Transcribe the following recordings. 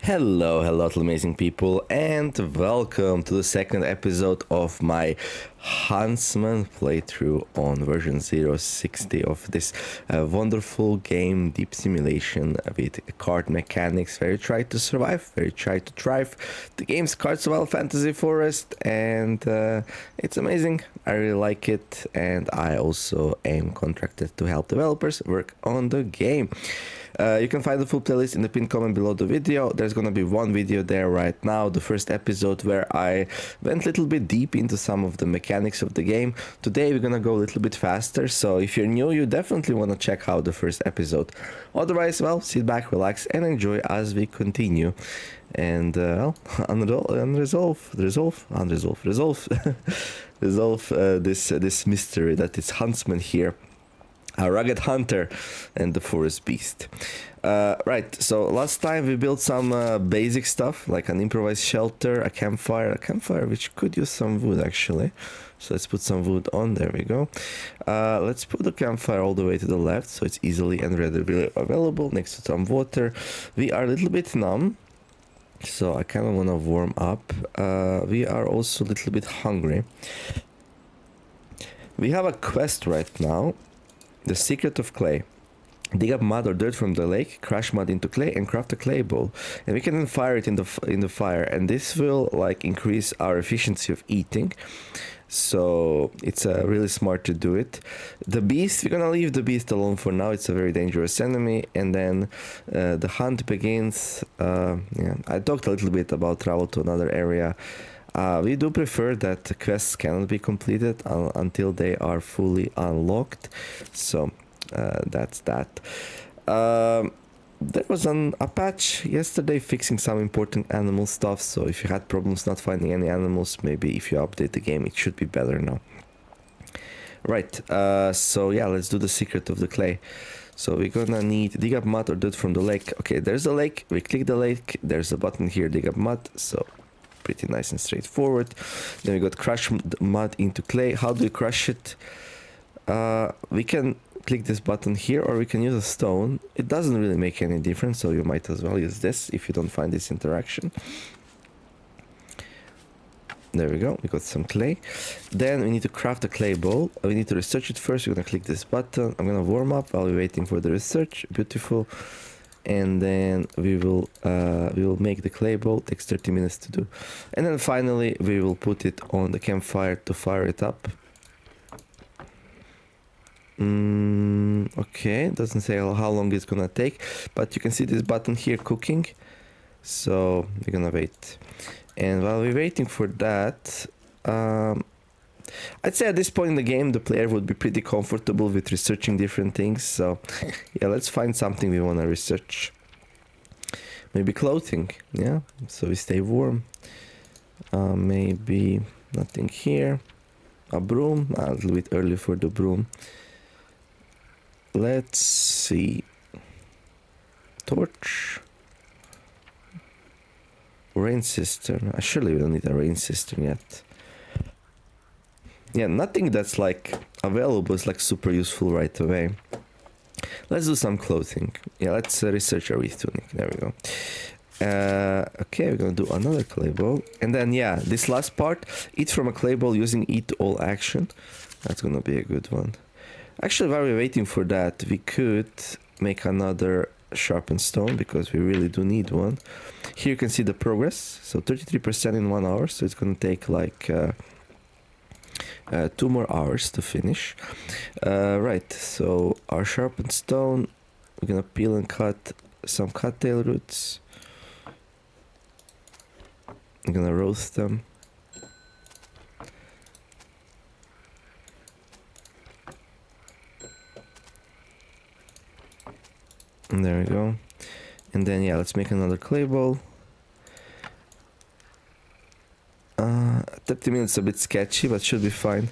Hello, amazing people, and welcome to the second episode of my Huntsman playthrough on version 060 of this wonderful game, deep simulation with card mechanics, where you try to survive, where you try to thrive. The game's cards well fantasy forest, and it's amazing. I really like it, and I also am contracted to help developers work on the game. You can find the full playlist in the pinned comment below the video. There's gonna be one video there right now, the first episode, where I went a little bit deep into some of the mechanics of the game. Today we're gonna go a little bit faster, so if you're new, you definitely want to check out the first episode. Otherwise, well, sit back, relax, and enjoy as we continue. And resolve this mystery that is Huntsman here, a rugged hunter and the forest beast. Right, so last time we built some basic stuff like an improvised shelter, a campfire which could use some wood actually. So let's put some wood on, there we go. Let's put the campfire all the way to the left so it's easily and readily available next to some water. We are a little bit numb, so I kind of want to warm up. We are also a little bit hungry. We have a quest right now. The secret of clay. Dig up mud or dirt from the lake, crush mud into clay, and craft a clay bowl. And we can then fire it in the fire, and this will like increase our efficiency of eating. So it's really smart to do it. The beast, we're gonna leave the beast alone for now. It's a very dangerous enemy, and then the hunt begins. I talked a little bit about travel to another area. We do prefer that quests cannot be completed until they are fully unlocked. So that's that. There was a patch yesterday fixing some important animal stuff. So if you had problems not finding any animals, maybe if you update the game, it should be better now. Right, so yeah, let's do the secret of the clay. So we're gonna need dig up mud or dirt from the lake. Okay, there's a lake. We click the lake. There's a button here, dig up mud. So pretty nice and straightforward. Then we got crush mud into clay. How do we crush it? We can click this button here, or we can use a stone. It doesn't really make any difference, so you might as well use this if you don't find this interaction. There we go, we got some clay. Then we need to craft a clay bowl. We need to research it first. We're gonna click this button. I'm gonna warm up while we're waiting for the research. Beautiful. And then we will make the clay bowl. Takes 30 minutes to do. And then finally we will put it on the campfire to fire it up. Okay, doesn't say how long it's gonna take, but you can see this button here cooking. So we're gonna wait. And while we're waiting for that, I'd say at this point in the game the player would be pretty comfortable with researching different things. So yeah, let's find something we want to research. Maybe clothing, yeah, so we stay warm. Maybe nothing here. A broom, a little bit early for the broom. Let's see. Torch. Rain cistern. Surely we don't need a rain cistern yet. Yeah, nothing that's like available is like super useful right away. Let's do some clothing. Yeah, let's research a wreath tunic. There we go. Okay, we're gonna do another clay bowl. And then yeah, this last part, eat from a clay bowl using eat all action. That's gonna be a good one. Actually, while we're waiting for that, we could make another sharpened stone because we really do need one. Here you can see the progress. So 33% in 1 hour. So it's gonna take like 2 more hours to finish. Right, so our sharpened stone, we're gonna peel and cut some cattail roots. I'm gonna roast them. And there we go. And then yeah, let's make another clay bowl. 30 minutes a bit sketchy, but should be fine.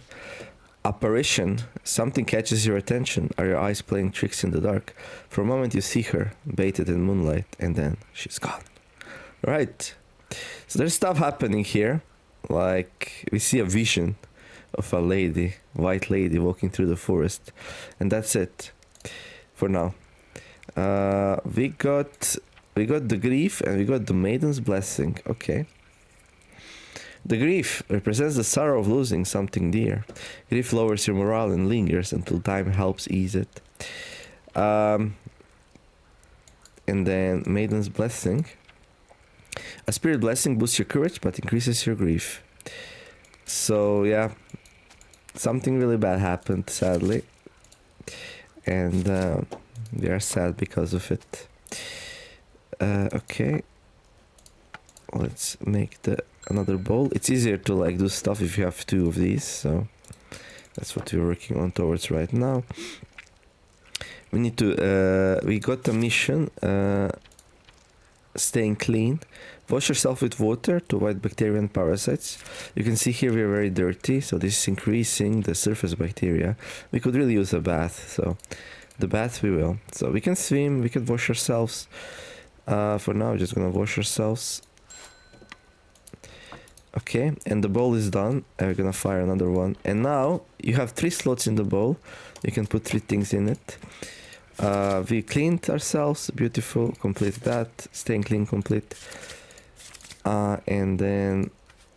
Apparition. Something catches your attention. Are your eyes playing tricks in the dark? For a moment you see her, baited in moonlight, and then she's gone. Right. So there's stuff happening here. Like, we see a vision of a lady, white lady walking through the forest. And that's it for now. We got we got the grief and we got the maiden's blessing. Okay. The grief represents the sorrow of losing something dear. Grief lowers your morale and lingers until time helps ease it. And then maiden's blessing. A spirit blessing boosts your courage but increases your grief. So yeah, something really bad happened, sadly. And we are sad because of it. Okay. Let's make another bowl. It's easier to like do stuff if you have 2 of these, so that's what we're working on towards right now. We need to we got a mission, staying clean. Wash yourself with water to avoid bacteria and parasites. You can see here we are very dirty, so this is increasing the surface bacteria. We could really use a bath, so the bath we will. So we can swim, we can wash ourselves. For now we're just gonna wash ourselves. Okay, and the bowl is done. We're gonna fire another one. And now you have 3 slots in the bowl. You can put 3 things in it. We cleaned ourselves, beautiful, complete that. Staying clean, complete. And then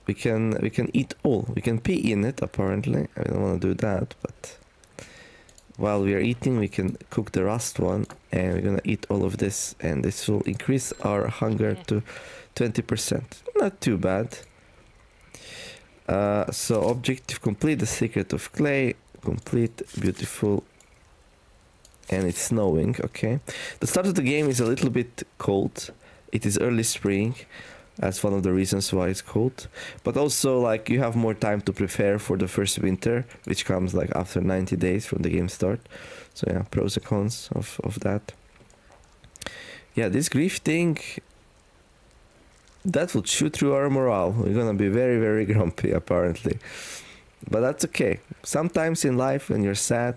we can eat all. We can pee in it apparently. I don't want to do that, but while we are eating, we can cook the last one, and we're gonna eat all of this, and this will increase our hunger to 20%. Not too bad. So objective complete, the secret of clay, complete, beautiful, and it's snowing. Okay, the start of the game is a little bit cold. It is early spring. That's one of the reasons why it's cold, but also like you have more time to prepare for the first winter, which comes like after 90 days from the game start. So yeah, pros and cons of that. Yeah, this grief thing, that will shoot through our morale. We're gonna be very, very grumpy apparently. But that's okay. Sometimes in life when you're sad,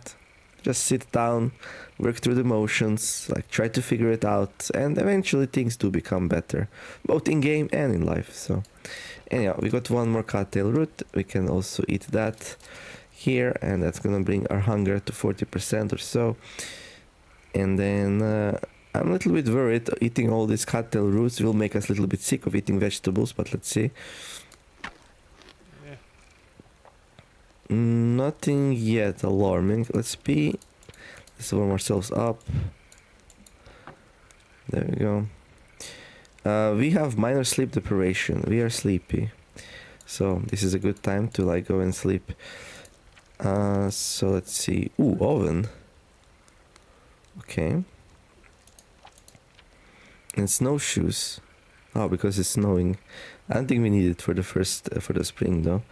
just sit down, work through the motions, like try to figure it out, and eventually things do become better, both in game and in life. So anyhow, we got 1 more cattail root. We can also eat that here, and that's gonna bring our hunger to 40% or so. And then I'm a little bit worried eating all these cattail roots will make us a little bit sick of eating vegetables, but let's see. Yeah. Nothing yet alarming. Let's pee. Let's warm ourselves up. There we go. We have minor sleep deprivation. We are sleepy, so this is a good time to like go and sleep. So let's see. Ooh, oven. Okay. And snowshoes. Oh, because it's snowing. I don't think we need it for the for the spring though.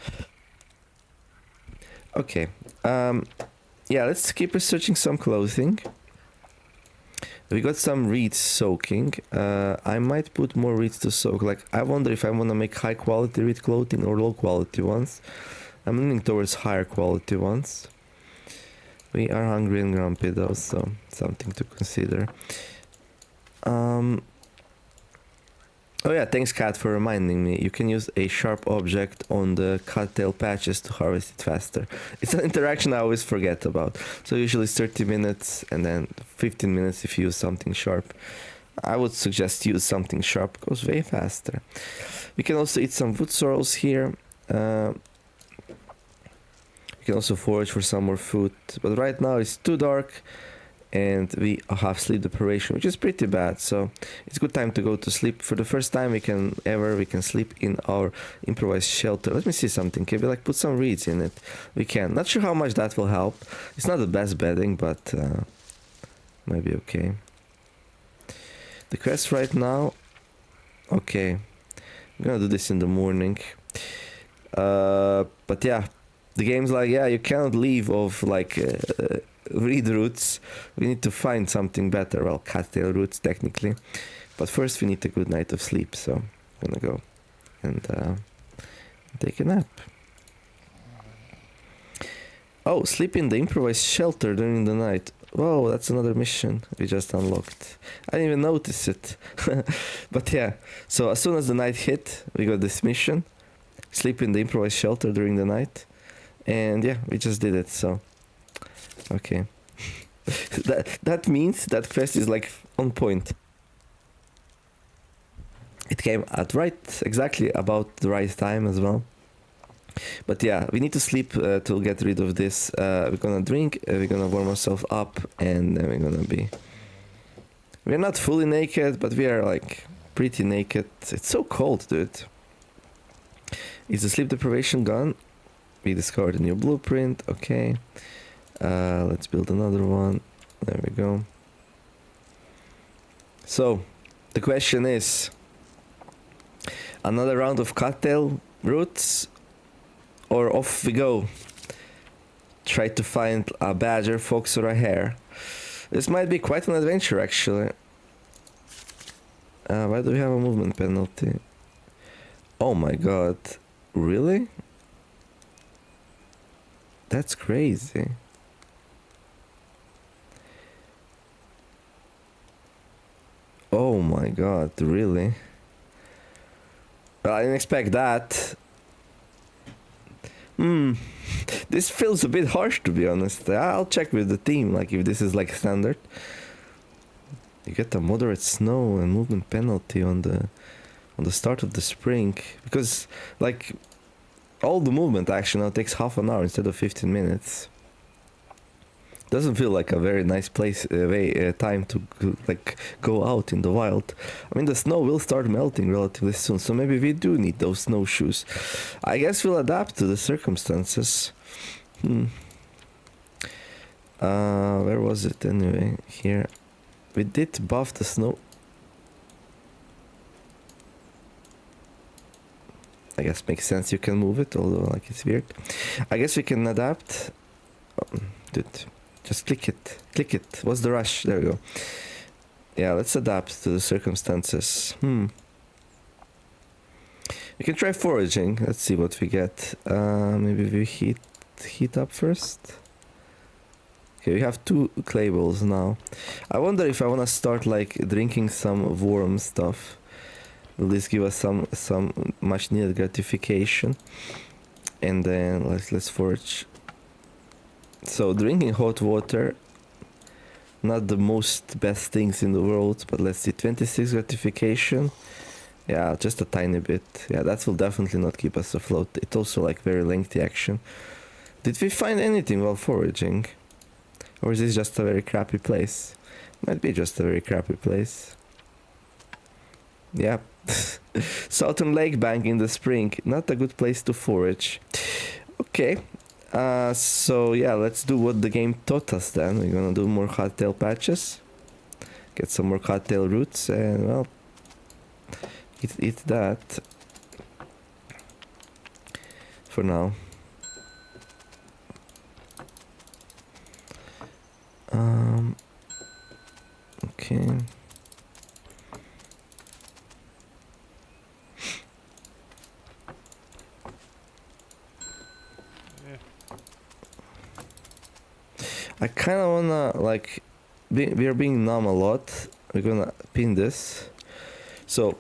Okay. Yeah, let's keep researching some clothing. We got some reeds soaking. I might put more reeds to soak. Like, I wonder if I want to make high quality reed clothing or low quality ones. I'm leaning towards higher quality ones. We are hungry and grumpy though, so something to consider. Oh yeah, thanks Cat for reminding me. You can use a sharp object on the cattail patches to harvest it faster. It's an interaction I always forget about. So usually it's 30 minutes and then 15 minutes if you use something sharp. I would suggest use something sharp, it goes way faster. We can also eat some wood sorrels here. We can also forage for some more food, but right now it's too dark and we have sleep deprivation, which is pretty bad, so it's a good time to go to sleep. For the first time we can sleep in our improvised shelter. Let me see something. Can we like put some reeds in it? We can. Not sure how much that will help. It's not the best bedding, but might be okay. The quest right now, okay, I'm gonna do this in the morning. But yeah, the game's like, yeah, you cannot leave off like reed roots. We need to find something better. Well, cattail roots technically, but first we need a good night of sleep. So I'm gonna go and take a nap. Oh, sleep in the improvised shelter during the night. Whoa, that's another mission we just unlocked. I didn't even notice it. But yeah, so as soon as the night hit, we got this mission. Sleep in the improvised shelter during the night. And yeah, we just did it, so okay. that means that quest is like on point. It came at exactly about the right time as well. But yeah, we need to sleep to get rid of this. We're gonna drink, we're gonna warm ourselves up, and then we're gonna be... We're not fully naked, but we are like pretty naked. It's so cold, dude. Is the sleep deprivation gone? We discovered a new blueprint. Okay. Let's build another one. There we go. So, the question is... Another round of cattail roots? Or off we go? Try to find a badger, fox, or a hare. This might be quite an adventure, actually. Why do we have a movement penalty? Oh my god. Really? That's crazy. Oh my god, really? Well, I didn't expect that. This feels a bit harsh, to be honest. I'll check with the team, like if this is like standard. You get a moderate snow and movement penalty on the start of the spring, because like all the movement action now takes half an hour instead of 15 minutes. Doesn't feel like a very nice time to like go out in the wild. I mean, the snow will start melting relatively soon, so maybe we do need those snowshoes. I guess we'll adapt to the circumstances. Where was it anyway? Here. We did buff the snow. I guess makes sense you can move it, although like it's weird. I guess we can adapt. Dude. Just click it. Click it. What's the rush? There we go. Yeah, let's adapt to the circumstances. We can try foraging. Let's see what we get. Maybe we heat up first. Okay, we have 2 clay balls now. I wonder if I want to start like drinking some warm stuff. Will this give us some much needed gratification? And then let's forage. So drinking hot water, not the most best things in the world, but let's see, 26 gratification. Yeah, just a tiny bit. Yeah, that will definitely not keep us afloat. It's also like very lengthy action. Did we find anything while foraging? Or is this just a very crappy place? Might be just a very crappy place. Yeah. Southern Lake Bank in the spring, not a good place to forage. Okay. So yeah, let's do what the game taught us then. We're gonna do more cattail patches, get some more cattail roots, and well, eat that for now. Okay. I kind of wanna like, we are being numb a lot. We're gonna pin this. So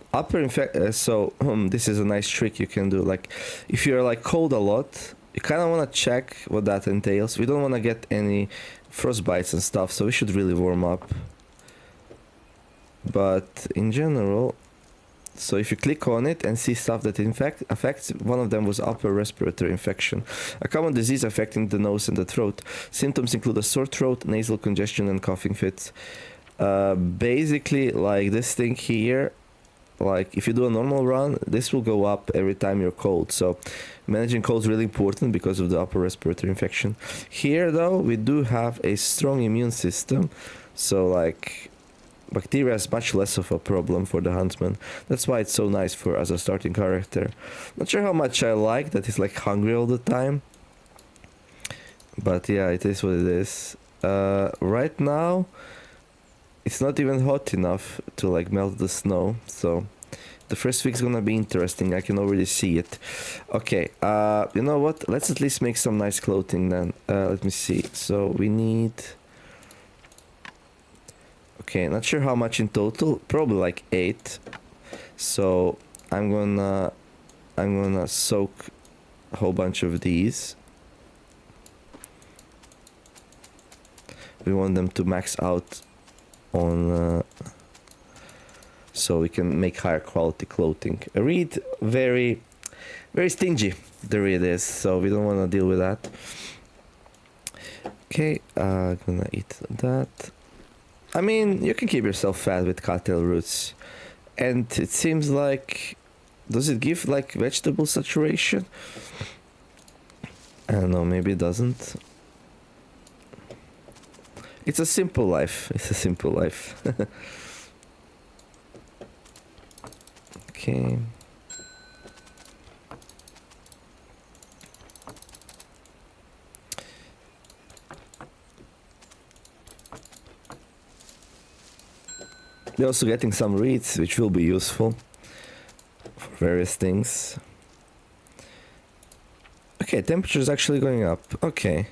this is a nice trick you can do. Like, if you're like cold a lot, you kind of wanna check what that entails. We don't wanna get any frostbites and stuff, so we should really warm up. But in general, so if you click on it and see stuff that affects, one of them was upper respiratory infection, a common disease affecting the nose and the throat. Symptoms include a sore throat, nasal congestion, and coughing fits. Basically, like this thing here, like if you do a normal run, this will go up every time you're cold. So managing cold is really important because of the upper respiratory infection. Here though, we do have a strong immune system, so like bacteria is much less of a problem for the huntsman. That's why it's so nice for as a starting character. Not sure how much I like that he's like hungry all the time, but yeah, it is what it is. Right now it's not even hot enough to like melt the snow, so the first week's gonna be interesting. I can already see it. Okay, you know what, let's at least make some nice clothing then. Let me see, so we need... Okay, not sure how much in total, probably like 8. So I'm gonna soak a whole bunch of these. We want them to max out on so we can make higher quality clothing. Reed, very stingy, the Reed is, so we don't want to deal with that. Okay, gonna eat that. I mean, you can keep yourself fat with cattail roots, and it seems like, does it give like vegetable saturation? I don't know, maybe it doesn't. It's a simple life. It's a simple life. Okay. We're also getting some reeds, which will be useful for various things. Okay, temperature is actually going up. Okay.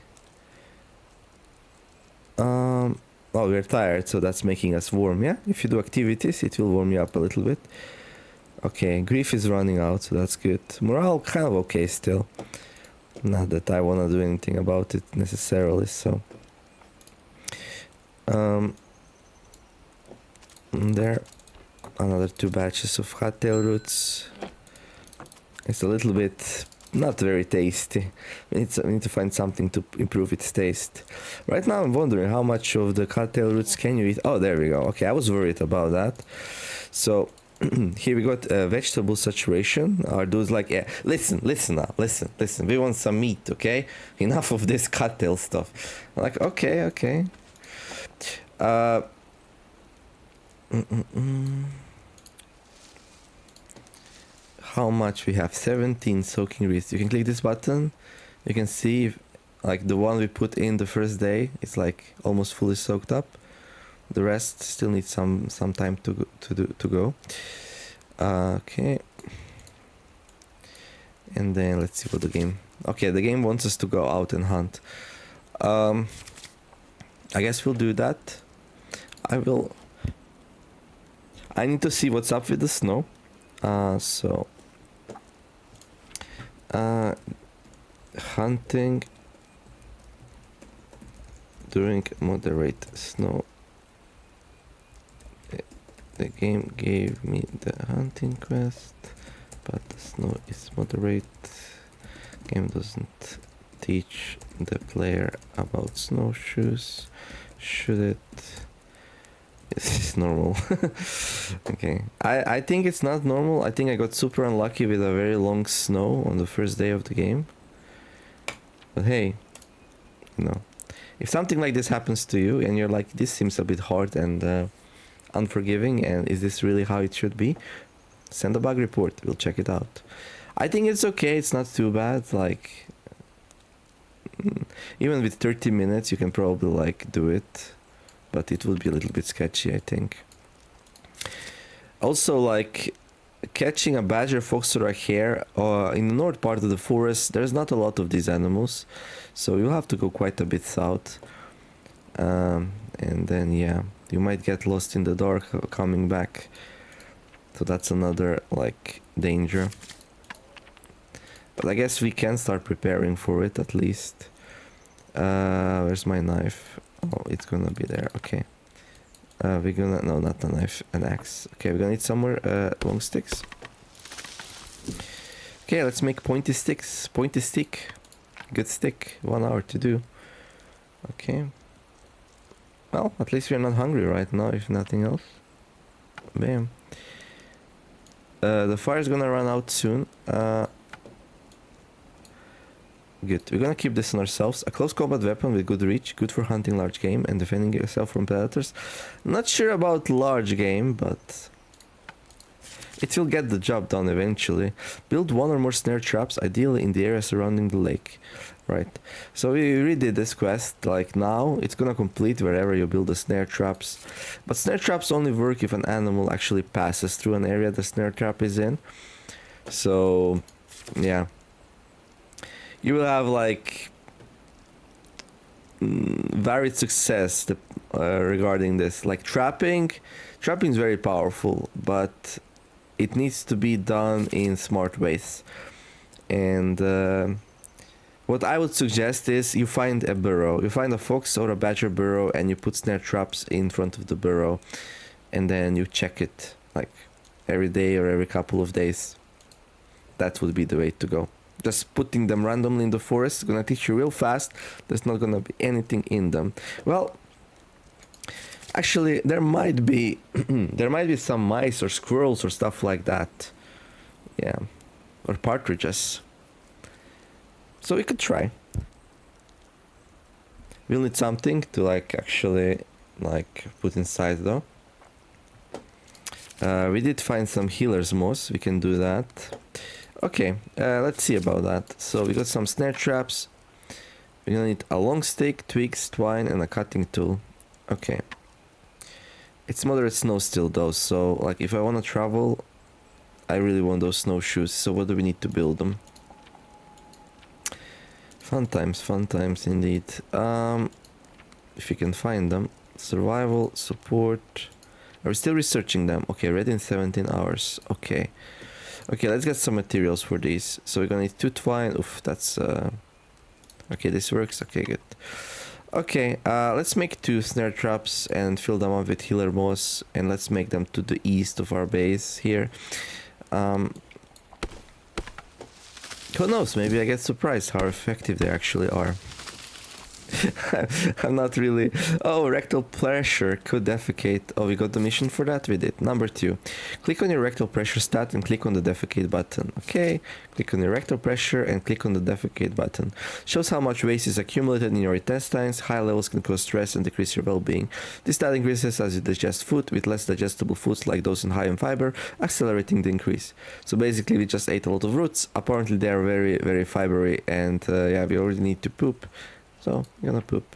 Well, we're tired, so that's making us warm. Yeah, if you do activities, it will warm you up a little bit. Okay, grief is running out, so that's good. Morale kind of okay still. Not that I want to do anything about it necessarily, so. There, another 2 batches of cattail roots. It's a little bit not very tasty. We need to find something to improve its taste. Right now I'm wondering how much of the cattail roots can you eat. Oh, there we go. Okay, I was worried about that. So here we got vegetable saturation. Our dude's like, yeah, listen now, listen. We want some meat, okay? Enough of this cattail stuff. I'm like, okay. How much we have? 17 soaking reeds. You can click this button. You can see if, like the one we put in the first day, it's like almost fully soaked up. The rest still needs some time to go. Okay. And then let's see what the game. Okay, the game wants us to go out and hunt. I guess we'll do that. I need to see what's up with the snow. Hunting during moderate snow. The game gave me the hunting quest, but the snow is moderate. Game doesn't teach the player about snowshoes. Should it? This is normal. Okay. I think it's not normal. I think I got super unlucky with a very long snow on the first day of the game. But hey, if something like this happens to you and you're like, this seems a bit hard and unforgiving, and is this really how it should be? Send a bug report. We'll check it out. I think it's okay. It's not too bad. Like, even with 30 minutes, you can probably like do it. But it will be a little bit sketchy, I think. Also, like, catching a badger, fox, or a hare in the north part of the forest, there's not a lot of these animals, so you'll have to go quite a bit south. And then, yeah, you might get lost in the dark coming back. So that's another, like, danger. But I guess we can start preparing for it, at least. Where's my knife? Oh, it's gonna be there. Okay. We're gonna... No, not a knife. An axe. Okay, we're gonna need some more long sticks. Okay, let's make pointy sticks. Pointy stick. Good stick. 1 hour to do. Okay. Well, at least we're not hungry right now, if nothing else. Bam. The fire's gonna run out soon. Good. We're gonna keep this on ourselves. A close combat weapon with good reach, good for hunting large game and defending yourself from predators. Not sure about large game, but it will get the job done eventually. Build 1 or more snare traps, ideally in the area surrounding the lake. Right. So we redid this quest. Like now, it's gonna complete wherever you build the snare traps. But snare traps only work if an animal actually passes through an area the snare trap is in. So, yeah. You will have like varied success regarding this. Like trapping is very powerful, but it needs to be done in smart ways. And what I would suggest is you find a burrow. You find a fox or a badger burrow and you put snare traps in front of the burrow and then you check it. like every day or every couple of days. That would be the way to go. Just putting them randomly in the forest is gonna teach you real fast. There's not gonna be anything in them. Well, actually, there might be there might be some mice or squirrels or stuff like that. Yeah, or partridges. So we could try. We'll need something to like actually like put inside though. We did find some healer's moss. We can do that. Okay, let's see about that. So we got some snare traps. We're gonna need a long stick, twigs, twine, and a cutting tool. Okay. It's moderate snow still though, so like if I want to travel, I really want those snowshoes. So what do we need to build them? Fun times indeed. If you can find them. Survival, support. Are we still researching them? Okay, ready in 17 hours. Okay. Okay, let's get some materials for these. So we're gonna need 2 twine. Oof, that's okay, this works. Okay, good. Okay, let's make 2 snare traps and fill them up with healer moss, and let's make them to the east of our base here. Who knows, maybe I get surprised how effective they actually are. I'm not really... Oh, rectal pressure could defecate. Oh, we got the mission for that? We did. Number 2. Click on your rectal pressure stat and click on the defecate button. Okay. Click on your rectal pressure and click on the defecate button. Shows how much waste is accumulated in your intestines. High levels can cause stress and decrease your well-being. This stat increases as you digest food, with less digestible foods like those in high in fiber, accelerating the increase. So basically we just ate a lot of roots. Apparently they are very, very fibery, and yeah, we already need to poop. So, we're gonna poop.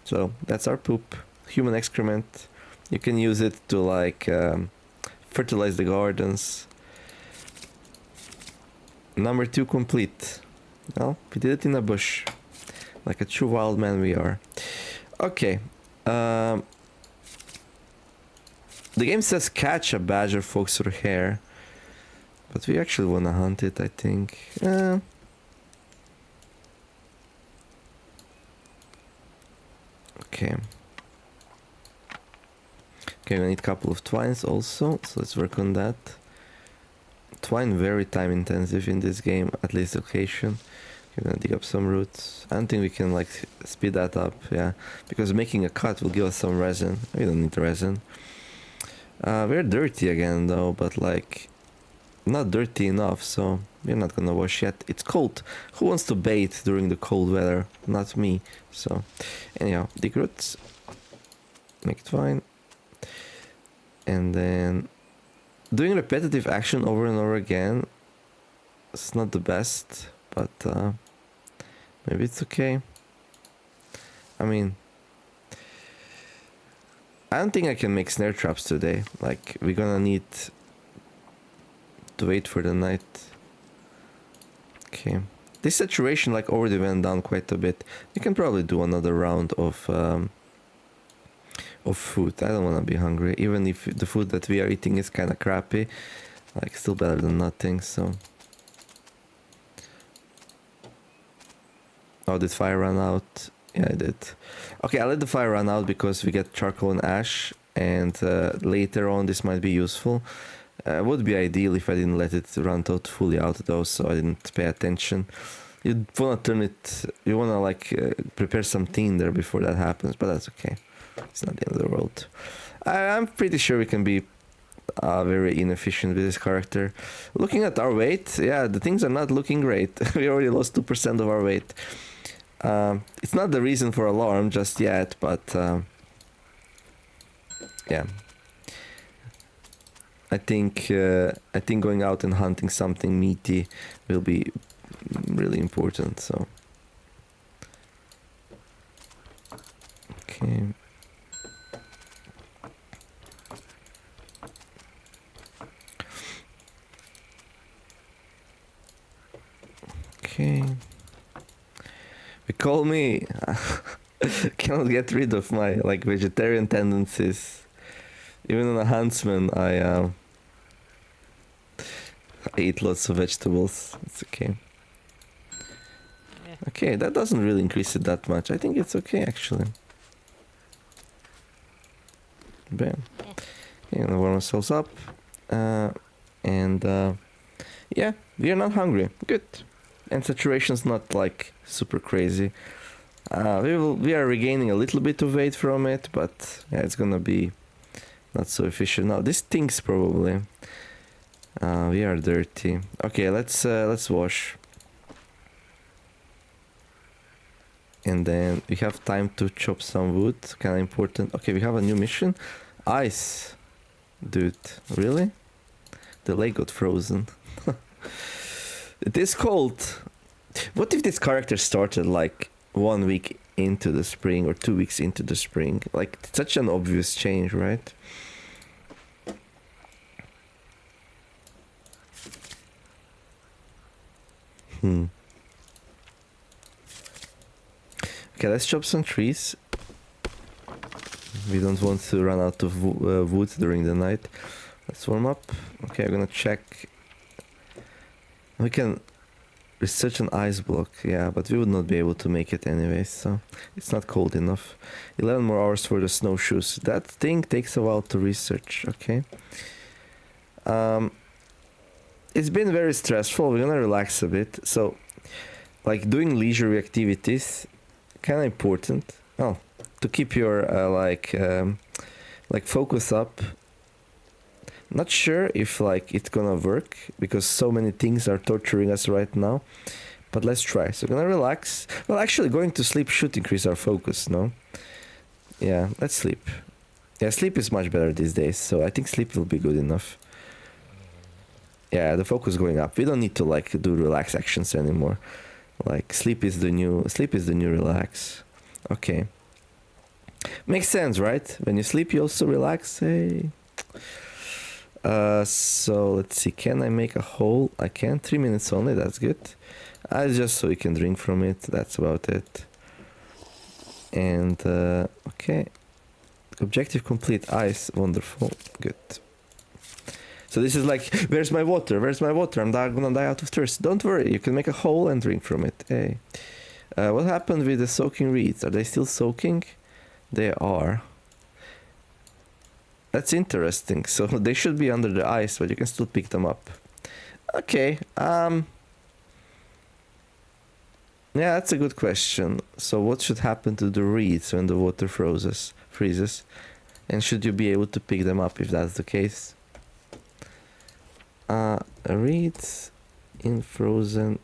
So, that's our poop. Human excrement. You can use it to, like, fertilize the gardens. Number 2 complete. Well, we did it in a bush. Like a true wild man we are. Okay. The game says catch a badger, fox, or hare. But we actually wanna hunt it, I think. Okay. Okay, we need a couple of twines also, so let's work on that. Twine very time intensive in this game, at least location. We're gonna dig up some roots. I don't think we can like speed that up, yeah. Because making a cut will give us some resin. We don't need resin. We're dirty again though, but like not dirty enough, so we're not gonna wash yet. It's cold. Who wants to bathe during the cold weather? Not me. So anyhow, dig roots, make it fine, and then doing repetitive action over and over again, it's not the best, but maybe it's okay. I mean, I don't think I can make snare traps today. Like, we're gonna need to wait for the night. Okay, this saturation like already went down quite a bit. We can probably do another round of food. I don't want to be hungry, even if the food that we are eating is kind of crappy. Like, still better than nothing. So, oh, did fire run out? Yeah, I did. Okay, I let the fire run out because we get charcoal and ash, and later on this might be useful. Would be ideal if I didn't let it run out fully out though, so I didn't pay attention. You wanna turn it, you wanna like prepare some tea in there before that happens, but that's okay. It's not the end of the world. I'm pretty sure we can be very inefficient with this character. Looking at our weight, yeah, the things are not looking great. We already lost 2% of our weight. It's not the reason for alarm just yet, but yeah. I think going out and hunting something meaty will be really important. So, okay. Okay. Call me. Cannot get rid of my like vegetarian tendencies. Even on a huntsman, I eat lots of vegetables. It's okay. Yeah. Okay, that doesn't really increase it that much. I think it's okay actually. Bam. Yeah. Okay, gonna warm ourselves up. And yeah, we are not hungry. Good. And saturation's not like super crazy. We are regaining a little bit of weight from it, but yeah, it's gonna be not so efficient. Now this stinks probably. We are dirty. Okay, let's wash. And then we have time to chop some wood. Kinda important. Okay, we have a new mission. Ice. Dude, really? The lake got frozen. It is cold. What if this character started like 1 week into the spring or 2 weeks into the spring? Like, such an obvious change, right? Okay, let's chop some trees. We don't want to run out of wood during the night. Let's warm up. Okay, I'm gonna check. We can research an ice block, yeah, but we would not be able to make it anyway, so it's not cold enough. 11 more hours for the snowshoes. That thing takes a while to research, okay. It's been very stressful. We're gonna relax a bit. So, like, doing leisurely activities, kind of important. Oh, to keep your like focus up. Not sure if like it's gonna work because so many things are torturing us right now. But let's try. So we're gonna relax. Well, actually, going to sleep should increase our focus. No. Yeah, let's sleep. Yeah, sleep is much better these days. So I think sleep will be good enough. Yeah, the focus going up. We don't need to like do relax actions anymore. Like sleep is the new relax. Okay. Makes sense, right? When you sleep, you also relax. Hey. So let's see. Can I make a hole? I can. 3 minutes only. That's good. Just so you can drink from it. That's about it. And okay. Objective complete. Ice. Wonderful. Good. So this is like, where's my water? Where's my water? I'm gonna die out of thirst. Don't worry. You can make a hole and drink from it. Hey. What happened with the soaking reeds? Are they still soaking? They are. That's interesting. So they should be under the ice, but you can still pick them up. Okay. Yeah, that's a good question. So what should happen to the reeds when the water freezes? And should you be able to pick them up if that's the case? Reeds in frozen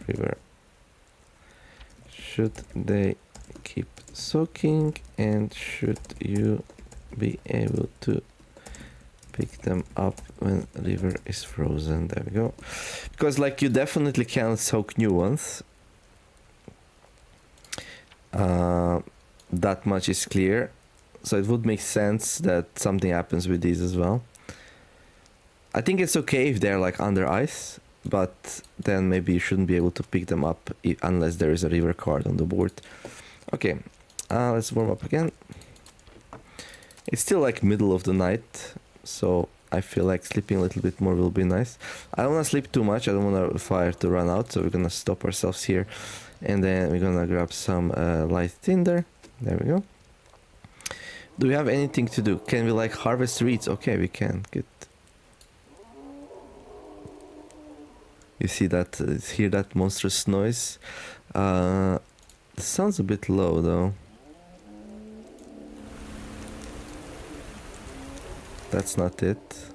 river. Should they keep soaking, and should you be able to pick them up when river is frozen? There we go. Because like you definitely can soak new ones. That much is clear. So it would make sense that something happens with these as well. I think it's okay if they're like under ice, but then maybe you shouldn't be able to pick them up unless there is a river card on the board. Okay, let's warm up again. It's still like middle of the night, so I feel like sleeping a little bit more will be nice. I don't want to sleep too much. I don't want the fire to run out, so we're gonna stop ourselves here, and then we're gonna grab some light tinder. There we go. Do we have anything to do? Can we like harvest reeds? Okay, we can. Good. You see that? Hear that monstrous noise? It sounds a bit low though. That's not it.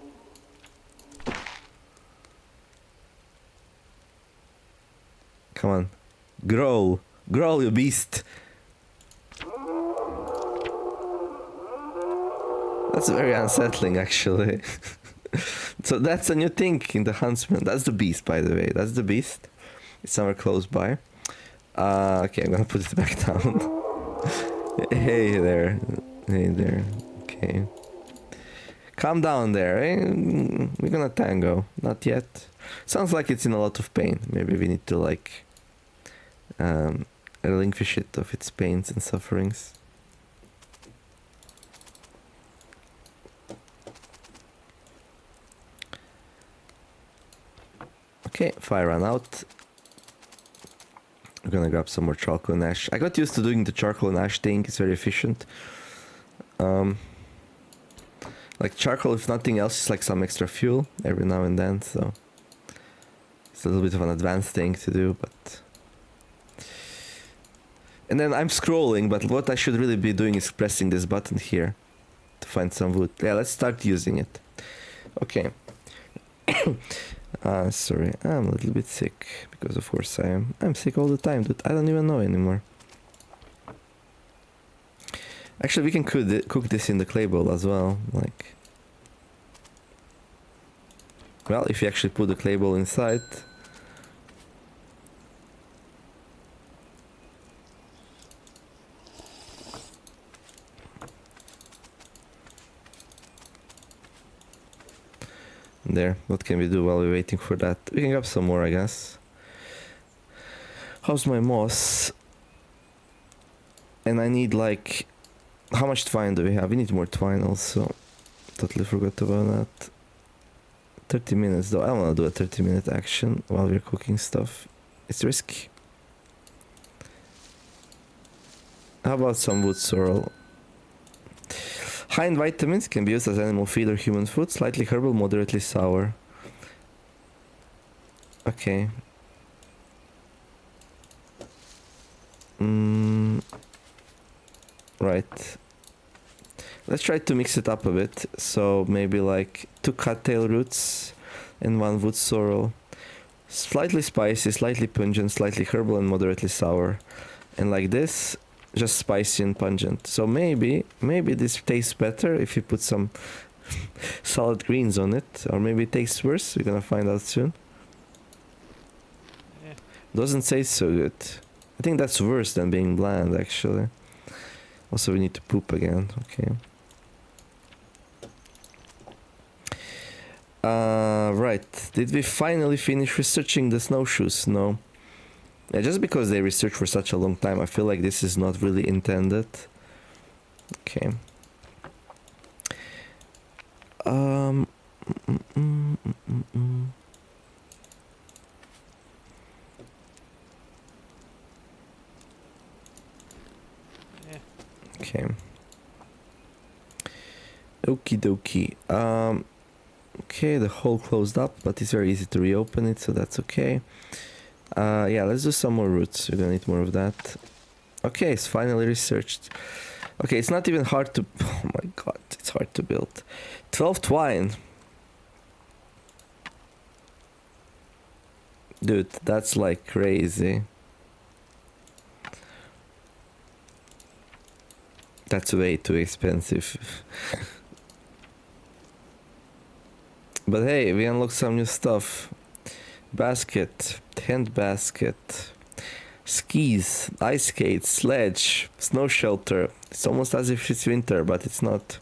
Come on. Growl! Growl, you beast! That's very unsettling, actually. So that's a new thing in the Huntsman. That's the beast, by the way. That's the beast. It's somewhere close by. Okay, I'm gonna put it back down. Hey there. Hey there. Okay. Calm down there. We're gonna tango. Not yet. Sounds like it's in a lot of pain. Maybe we need to like relinquish it of its pains and sufferings. Okay, fire ran out. I'm gonna grab some more charcoal and ash. I got used to doing the charcoal and ash thing. It's very efficient. Like charcoal, if nothing else, is like some extra fuel every now and then, so it's a little bit of an advanced thing to do, but... And then I'm scrolling, but what I should really be doing is pressing this button here to find some wood. Yeah, let's start using it. Okay. Sorry, I'm a little bit sick, because of course I am. I'm sick all the time, dude. I don't even know anymore. Actually, we can cook this in the clay bowl as well, like... Well, if you actually put the clay bowl inside... There, what can we do while we're waiting for that? We can grab some more, I guess. How's my moss? And I need like... How much twine do we have? We need more twine also. Totally forgot about that. 30 minutes though. I don't want to do a 30-minute action while we're cooking stuff. It's risky. How about some wood sorrel? High in vitamins, can be used as animal feed or human food. Slightly herbal, moderately sour. Okay. Right. Let's try to mix it up a bit. So maybe like 2 cattail roots and 1 wood sorrel. Slightly spicy, slightly pungent, slightly herbal and moderately sour. And like this, just spicy and pungent. So maybe this tastes better if you put some salad greens on it. Or maybe it tastes worse. We're gonna find out soon. Yeah. Doesn't taste so good. I think that's worse than being bland, actually. Also, we need to poop again. Okay. Right. Did we finally finish researching the snowshoes? No. Yeah, just because they research for such a long time, I feel like this is not really intended. Okay. Yeah. Okay. Okie dokie. Okay, the hole closed up, but it's very easy to reopen it, so that's okay. Yeah, let's do some more roots. We're gonna need more of that. Okay, it's finally researched. Okay, it's not even hard to... Oh my god, it's hard to build. 12 twine. Dude, that's like crazy. That's way too expensive. But hey, we unlocked some new stuff. Basket, tent basket, skis, ice skates, sledge, snow shelter. It's almost as if it's winter, but it's not.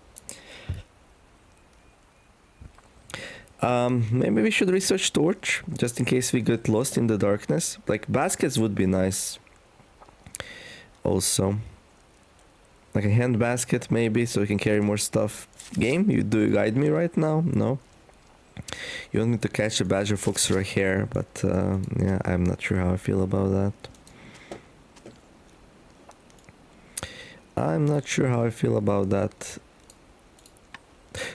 Maybe we should research torch, just in case we get lost in the darkness. Like, baskets would be nice. Also. Like a hand basket, maybe, so we can carry more stuff. Game, do you guide me right now? No? You want me to catch a badger, fox, or a hare, but yeah, I'm not sure how I feel about that. I'm not sure how I feel about that.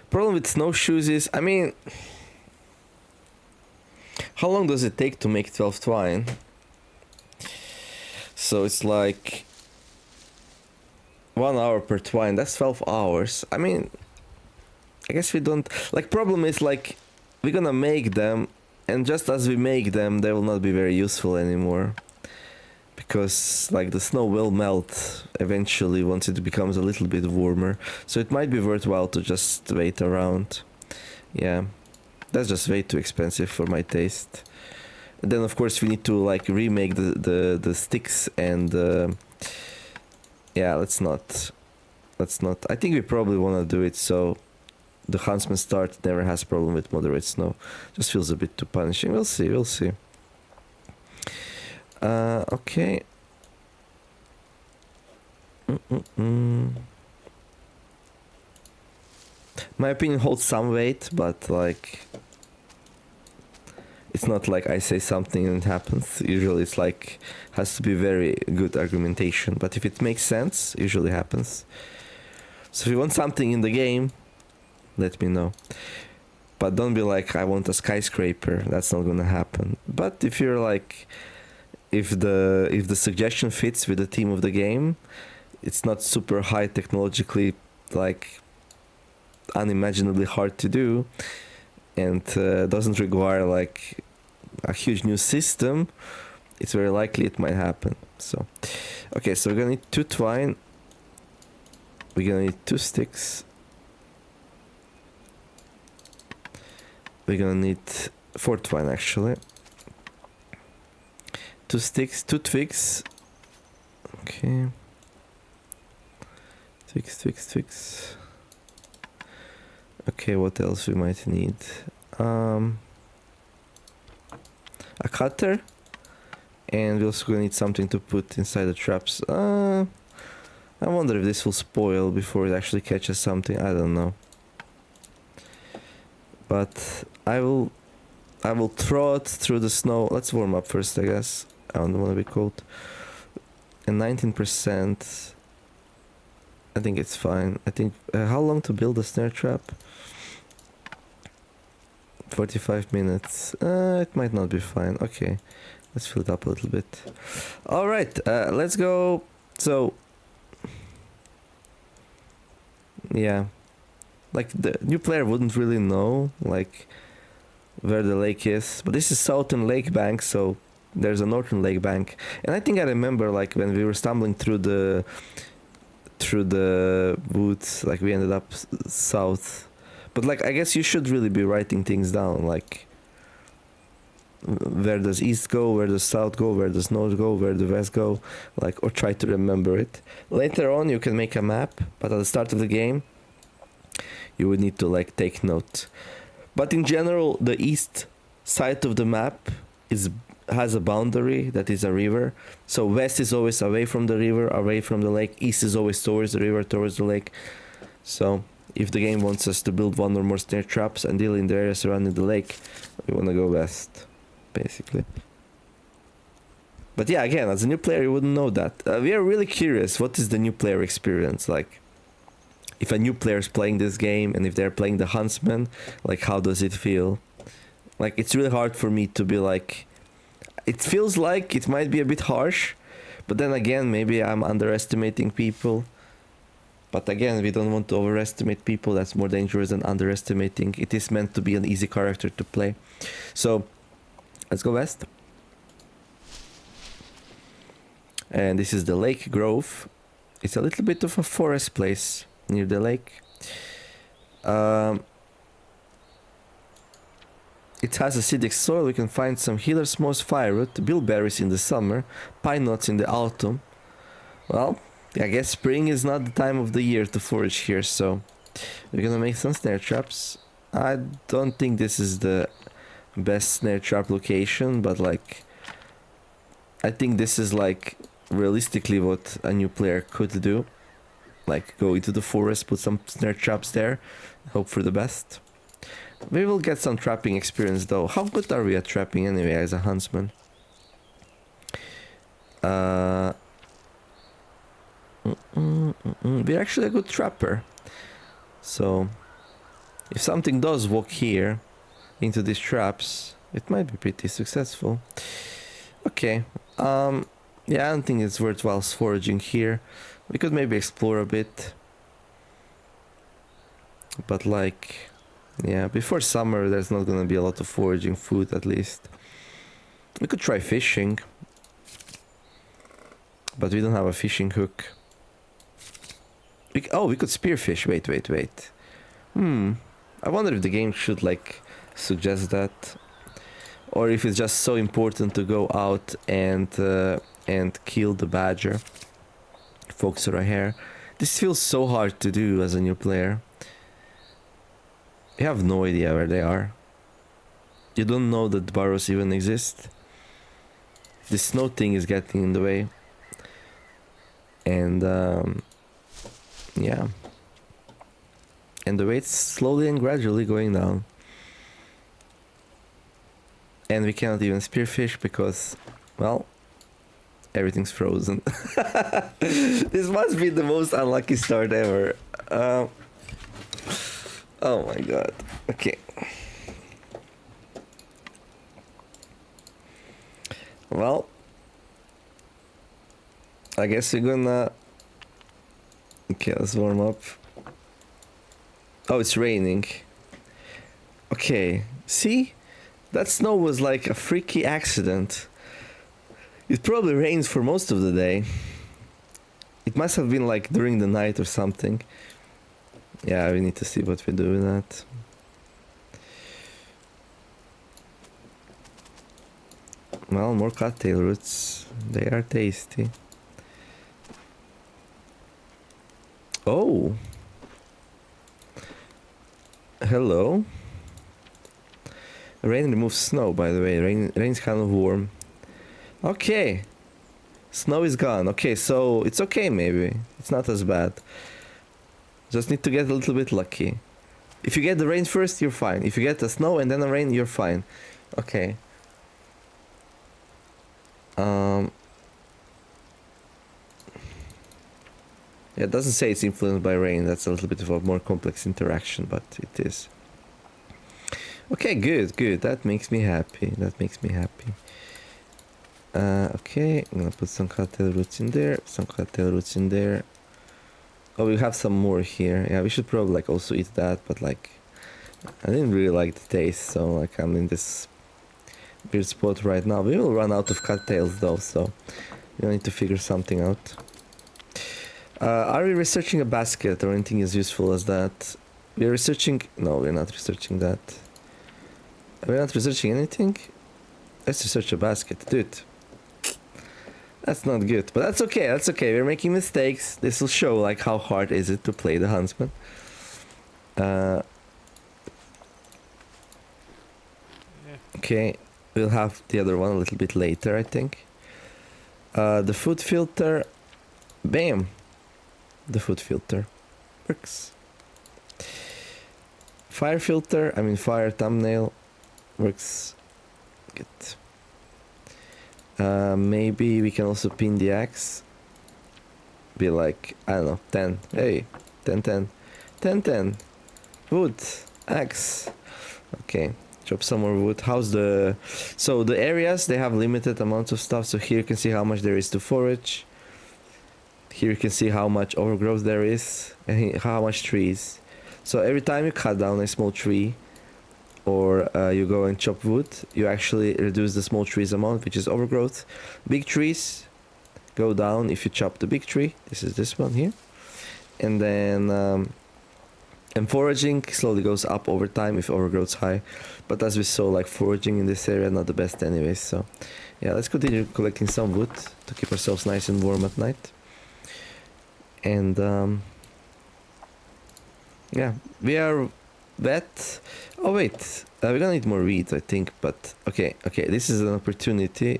Problem with snowshoes is, I mean, how long does it take to make 12 twine? So it's like 1 hour per twine, that's 12 hours. I mean, I guess we don't, like, problem is like, we're gonna make them, and just as we make them, they will not be very useful anymore. Because, like, the snow will melt eventually once it becomes a little bit warmer. So it might be worthwhile to just wait around. Yeah, that's just way too expensive for my taste. And then, of course, we need to, like, remake the sticks and... yeah, let's not. I think we probably want to do it so... The Huntsman start never has problem with moderate snow. Just feels a bit too punishing. We'll see. Okay. My opinion holds some weight, but like... It's not like I say something and it happens. Usually it's like... Has to be very good argumentation. But if it makes sense, it usually happens. So if you want something in the game... let me know. But don't be like, I want a skyscraper. That's not gonna happen. But if you're like, if the suggestion fits with the theme of the game, it's not super high technologically, like unimaginably hard to do, and doesn't require like a huge new system, it's very likely it might happen. So, okay, so we're gonna need 2 twine. We're gonna need 2 sticks. We're gonna need 4 twine actually. 2 sticks, 2 twigs. Okay. Twigs. Okay, what else we might need? A cutter. And we're also gonna need something to put inside the traps. I wonder if this will spoil before it actually catches something. I don't know. But I will throw it through the snow. Let's warm up first, I guess. I don't want to be cold. And 19%. I think it's fine. I think how long to build a snare trap? 45 minutes. It might not be fine. Okay. Let's fill it up a little bit. All right, let's go. So, yeah, like the new player wouldn't really know like where the lake is, but this is southern lake bank, so there's a northern lake bank, and I think I remember like when we were stumbling through the woods, like we ended up south, but like I guess you should really be writing things down, like. Where does east go, where does south go, where does north go, where does west go, like, or try to remember it. Later on you can make a map, but at the start of the game you would need to like take note. But in general, the east side of the map has a boundary that is a river, so west is always away from the river, away from the lake, east is always towards the river, towards the lake. So if the game wants us to build 1 or more snare traps and deal in the area surrounding the lake, we want to go west, basically. But yeah, again, as a new player you wouldn't know that. We are really curious, what is the new player experience like? If a new player is playing this game and if they're playing the Huntsman, like how does it feel? Like it's really hard for me to be like, it feels like it might be a bit harsh, but then again maybe I'm underestimating people. But again, we don't want to overestimate people, that's more dangerous than underestimating. It is meant to be an easy character to play. So let's go west. And this is the Lake Grove. It's a little bit of a forest place near the lake. It has acidic soil. We can find some healer's moss, firewood, bilberries in the summer, pine nuts in the autumn. Well, I guess spring is not the time of the year to forage here, so we're gonna make some snare traps. I don't think this is the best snare trap location, but like I think this is like realistically what a new player could do, like go into the forest, put some snare traps there, hope for the best. We will get some trapping experience though. How good are we at trapping anyway as a huntsman? We're actually a good trapper, so if something does walk here into these traps, it might be pretty successful. Okay, yeah, I don't think it's worthwhile foraging here. We could maybe explore a bit, but like, yeah, before summer there's not gonna be a lot of foraging food, at least. We could try fishing, but we don't have a fishing hook. We could spearfish. Wait. I wonder if the game should like suggest that, or if it's just so important to go out and kill the badger. Focus right here. This feels so hard to do as a new player. You have no idea where they are. You don't know that burrows even exist. The snow thing is getting in the way. And yeah. And the weight's slowly and gradually going down. And we cannot even spearfish because, well, everything's frozen. This must be the most unlucky start ever. Oh my god. Okay. Well, I guess we're gonna... Okay, let's warm up. Oh, it's raining. Okay, see? That snow was like a freaky accident. It probably rains for most of the day. It must have been like during the night or something. Yeah, we need to see what we do with that. Well, more cocktail roots. They are tasty. Oh. Hello. Rain removes snow, by the way. Rain's kind of warm. Okay. Snow is gone. Okay, so it's okay maybe. It's not as bad. Just need to get a little bit lucky. If you get the rain first, you're fine. If you get the snow and then the rain, you're fine. Okay. Yeah, it doesn't say it's influenced by rain. That's a little bit of a more complex interaction, but it is. Okay, good, good. That makes me happy. That makes me happy. Okay, I'm gonna put some cocktail roots in there. Some cocktail roots in there. Oh, we have some more here. Yeah, we should probably like also eat that, but like I didn't really like the taste, so like I'm in this weird spot right now. We will run out of cocktails though, so we need to figure something out. Are we researching a basket or anything as useful as that? We're researching... No, we're not researching that. We're not researching anything? Let's research a basket, dude. That's not good, but that's okay, that's okay. We're making mistakes. This will show like how hard is it to play the huntsman. Yeah. Okay, we'll have the other one a little bit later, I think. The food filter... Bam! The food filter works. Fire filter, I mean fire thumbnail works good. Maybe we can also pin the axe. Be like, I don't know, 10. Hey, 10, 10. 10, 10. Wood, axe. Okay, chop some more wood. How's the... So the areas, they have limited amounts of stuff. So here you can see how much there is to forage. Here you can see how much overgrowth there is and how much trees. So every time you cut down a small tree or you go and chop wood, you actually reduce the small trees amount, which is overgrowth. Big trees go down if you chop the big tree. This is this one here. And then and foraging slowly goes up over time if overgrowth's high. But as we saw, like foraging in this area not the best anyways. So yeah, let's continue collecting some wood to keep ourselves nice and warm at night. And yeah, we are wet. Oh wait, we're gonna need more wheat, I think. But okay, this is an opportunity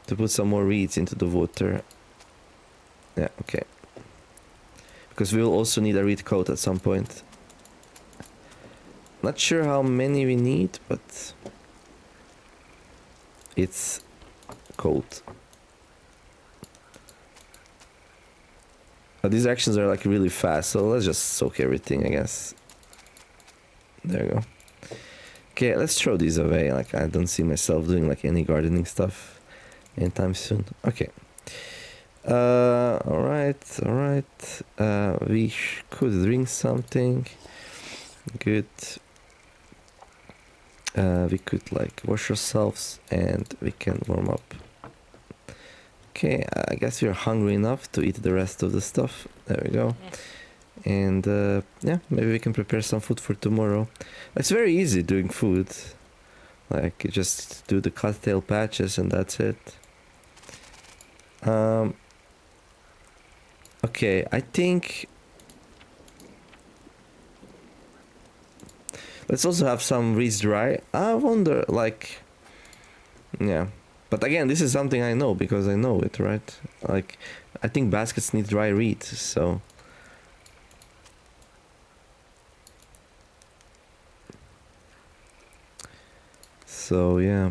to put some more weeds into the water. Yeah, okay. Because we will also need a reed coat at some point. Not sure how many we need, but it's cold. These actions are like really fast, so let's just soak everything, I guess. There you go. Okay, let's throw these away. Like I don't see myself doing like any gardening stuff anytime soon. Okay. Alright. We could drink something. Good. We could like wash ourselves and we can warm up. Okay, I guess we're hungry enough to eat the rest of the stuff. There we go. And yeah, maybe we can prepare some food for tomorrow. It's very easy doing food. Like you just do the cocktail patches and that's it. Okay, I think let's also have some reeds dry. I wonder, like, yeah. But again, this is something I know because I know it, right? Like, I think baskets need dry reeds, so. So, yeah.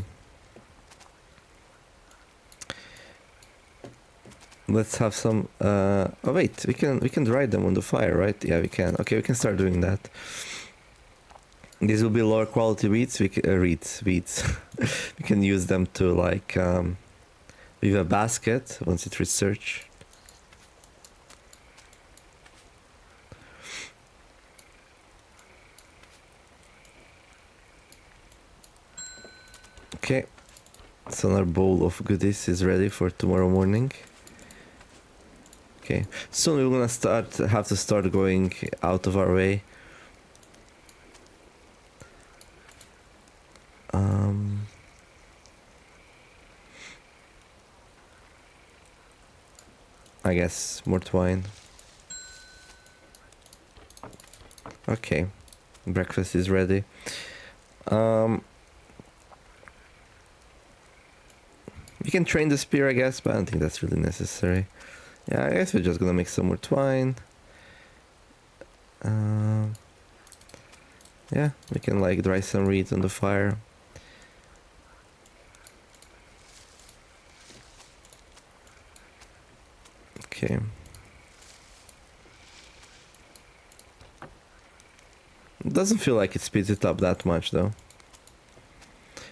Let's have some. Oh wait, we can dry them on the fire, right? Yeah, we can. Okay, we can start doing that. These will be lower quality weeds. Weeds. We can use them to like leave a basket once it's researched. Okay, so our bowl of goodies is ready for tomorrow morning. Okay, soon we're gonna have to start going out of our way. I guess more twine. Okay, breakfast is ready. You can train the spear, I guess, but I don't think that's really necessary. Yeah, I guess we're just gonna make some more twine. Yeah, we can like dry some reeds on the fire. Okay. It doesn't feel like it speeds it up that much though.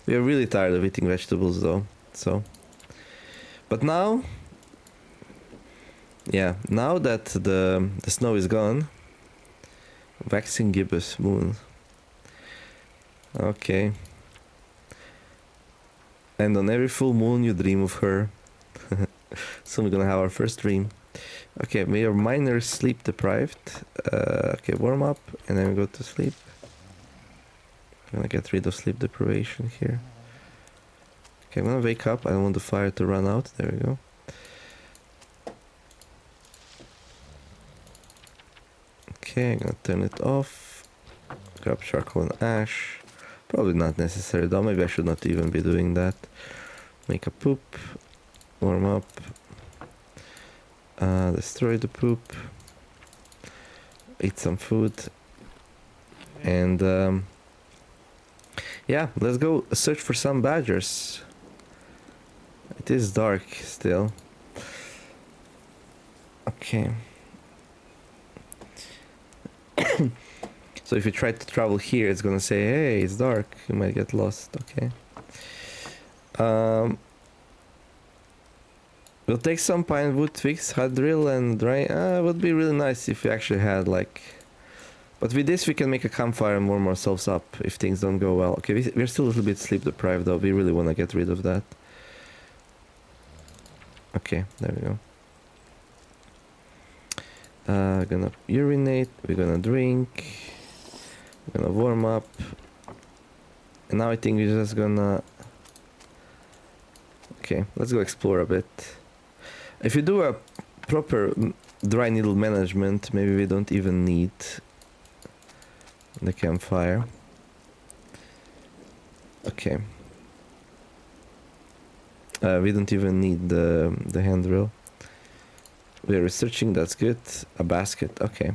We are really tired of eating vegetables though, so. But now, yeah, now that the snow is gone, waxing gibbous moon. Okay. And on every full moon you dream of her. So we're gonna have our first dream. Okay, may your miners sleep deprived. Okay, warm up and then we go to sleep. I'm gonna get rid of sleep deprivation here. Okay, I'm gonna wake up. I don't want the fire to run out. There we go. Okay, I'm gonna turn it off. Grab charcoal and ash. Probably not necessary though. Maybe I should not even be doing that. Make a poop. Warm up. Destroy the poop. Eat some food. And yeah, let's go search for some badgers. It is dark still. Okay. So if you try to travel here, it's gonna say, hey, it's dark. You might get lost. Okay. We'll take some pine wood twigs, hot drill, and dry. It would be really nice if we actually had like. But with this, we can make a campfire and warm ourselves up if things don't go well. Okay, we're still a little bit sleep deprived though. We really want to get rid of that. Okay, there we go. Gonna urinate. We're gonna drink. We're gonna warm up. And now I think we're just gonna. Okay, let's go explore a bit. If you do a proper dry needle management, maybe we don't even need the campfire. Okay. We don't even need the hand drill. We're researching, that's good. A basket, okay.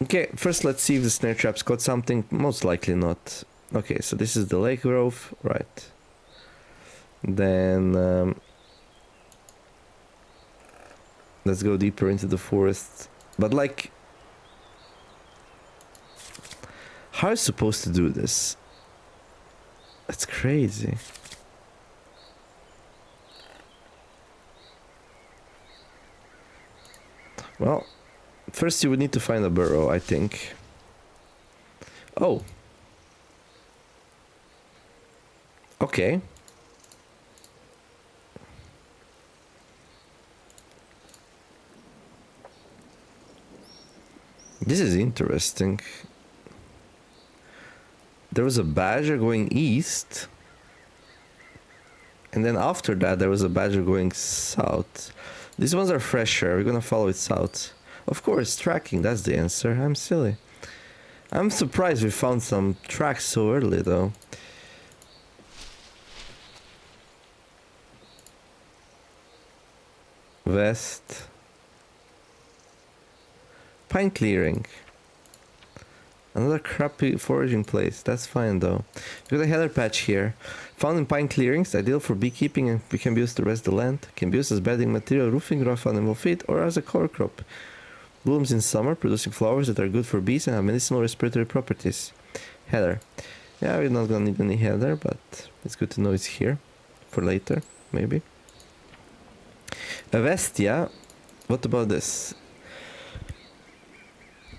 Okay, first let's see if the snare traps caught something. Most likely not. Okay, so this is the lake grove, right. Then let's go deeper into the forest. But like, how are you supposed to do this? That's crazy. Well, first you would need to find a burrow, I think. Oh. Okay. This is interesting. There was a badger going east. And then after that there was a badger going south. These ones are fresher. We're gonna follow it south. Of course, tracking, that's the answer. I'm silly. I'm surprised we found some tracks so early though. West. Pine clearing. Another crappy foraging place. That's fine though. We got a heather patch here. Found in pine clearings, ideal for beekeeping and can be used to rest the land. Can be used as bedding material, roofing, rough animal feed, or as a cover crop. Blooms in summer, producing flowers that are good for bees and have medicinal respiratory properties. Heather. Yeah, we're not gonna need any heather, but it's good to know it's here. For later, maybe. Avestia. What about this?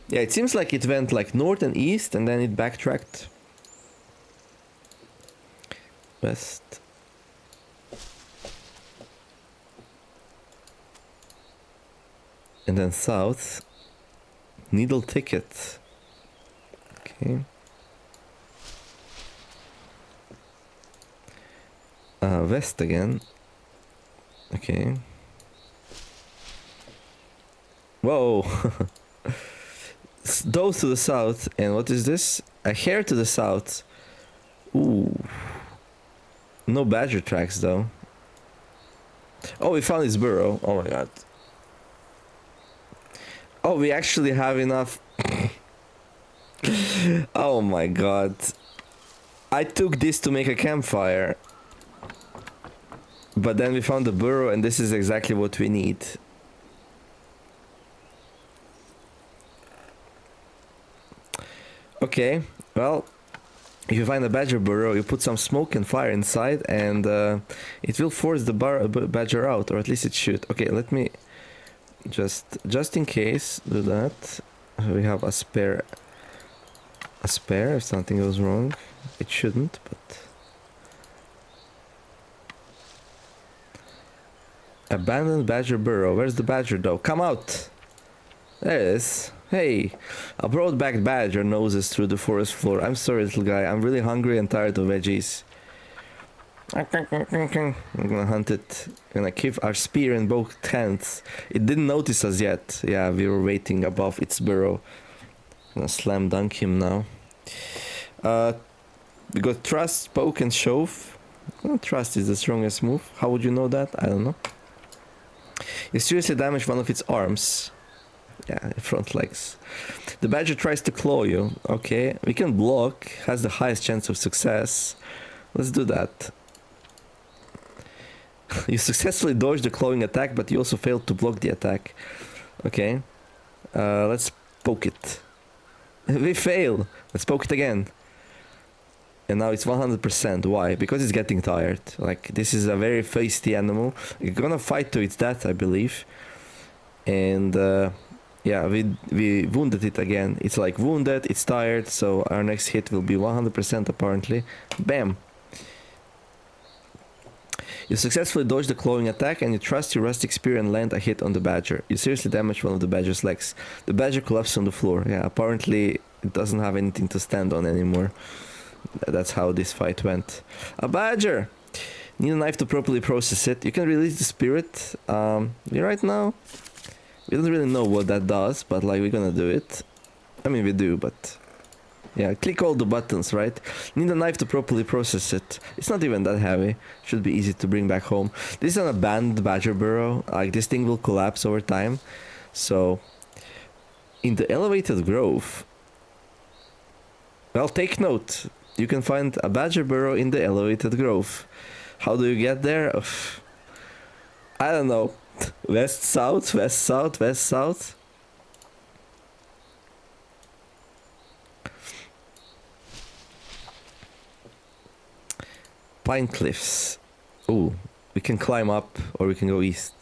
Yeah, it seems like it went like north and east and then it backtracked. West. And then south. Needle ticket. Okay. West again. Okay. Whoa. Those to the south. And what is this? A hare to the south. Ooh. No badger tracks though. Oh, we found his burrow. Oh my god. Oh, we actually have enough. Oh my god. I took this to make a campfire. But then we found the burrow and this is exactly what we need. Okay, well, if you find a badger burrow, you put some smoke and fire inside and it will force the badger out, or at least it should. Okay, let me just in case do that. We have a spare if something goes wrong. It shouldn't, but abandoned badger burrow. Where's the badger though? Come out! There it is. Hey, a broad-backed badger noses through the forest floor. I'm sorry, little guy. I'm really hungry and tired of veggies. I'm gonna hunt it. I'm gonna keep our spear in both hands. It didn't notice us yet. Yeah, we were waiting above its burrow. I'm gonna slam dunk him now. We got trust, poke, and shove. Well, trust is the strongest move. How would you know that? I don't know. You seriously damaged one of its arms. Yeah, front legs. The badger tries to claw you. Okay, we can block. Has the highest chance of success. Let's do that. You successfully dodged the clawing attack, but you also failed to block the attack. Okay. Let's poke it. We fail. Let's poke it again. And now it's 100%. Why? Because it's getting tired. Like, this is a very feisty animal. You're gonna fight to its death, I believe. And yeah, we wounded it again. It's like wounded, it's tired, so our next hit will be 100% apparently. Bam! You successfully dodge the clawing attack and you trust your rustic spear and land a hit on the badger. You seriously damage one of the badger's legs. The badger collapses on the floor. Yeah, apparently it doesn't have anything to stand on anymore. That's how this fight went. A badger! Need a knife to properly process it. You can release the spirit. Right now, we don't really know what that does, but like, we're gonna do it. I mean, we do, but yeah, click all the buttons, right? Need a knife to properly process it. It's not even that heavy. Should be easy to bring back home. This is an abandoned badger burrow. Like, this thing will collapse over time. So, in the elevated grove, well, take note. You can find a badger burrow in the elevated grove. How do you get there? I don't know. West, south, west, south, west, south. Pine cliffs. Ooh, we can climb up or we can go east.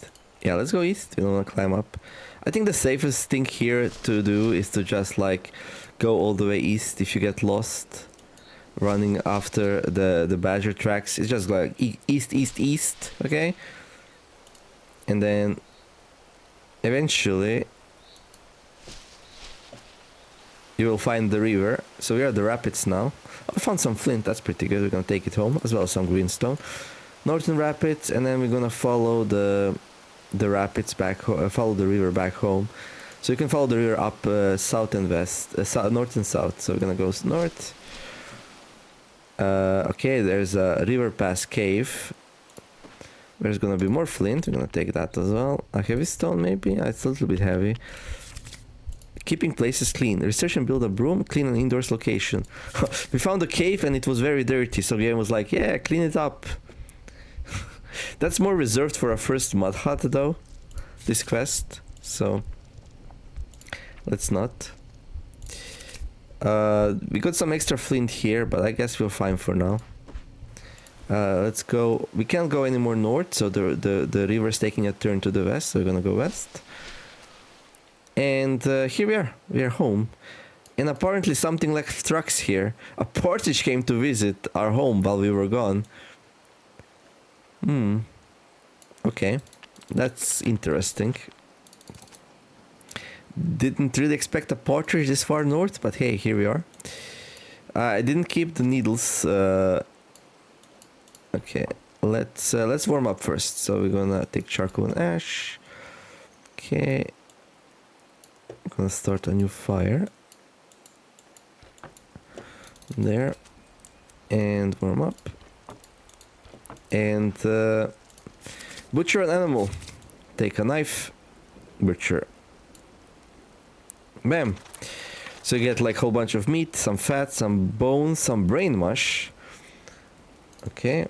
Yeah, let's go east. We don't want to climb up. I think the safest thing here to do is to just like go all the way east if you get lost running after the badger tracks. It's just like east, east, east, okay? And then eventually you will find the river. So we are at the rapids now. I found some flint, that's pretty good. We're gonna take it home, as well as some greenstone. Northern rapids, and then we're gonna follow the rapids back, follow the river back home. So you can follow the river up south and west, north and south. So we're gonna go north. Okay, there's a river pass cave. There's gonna be more flint. We're gonna take that as well. A heavy stone, maybe. It's a little bit heavy. Keeping places clean. Research and build a broom. Clean an indoors location. We found a cave and it was very dirty. So the game was like, yeah, clean it up. That's more reserved for our first mud hut though. This quest. So let's not. We got some extra flint here, but I guess we're fine for now. Let's go. We can't go any more north, so the river's taking a turn to the west, so we're gonna go west. And here we are. We are home. And apparently something like trucks here. A partridge came to visit our home while we were gone. Okay. That's interesting. Didn't really expect a partridge this far north, but hey, here we are. I didn't keep the needles. Okay, let's warm up first. So we're gonna take charcoal and ash. Okay, I'm gonna start a new fire. There, and warm up. And butcher an animal. Take a knife, butcher. Bam. So you get like a whole bunch of meat, some fat, some bones, some brain mush. Okay.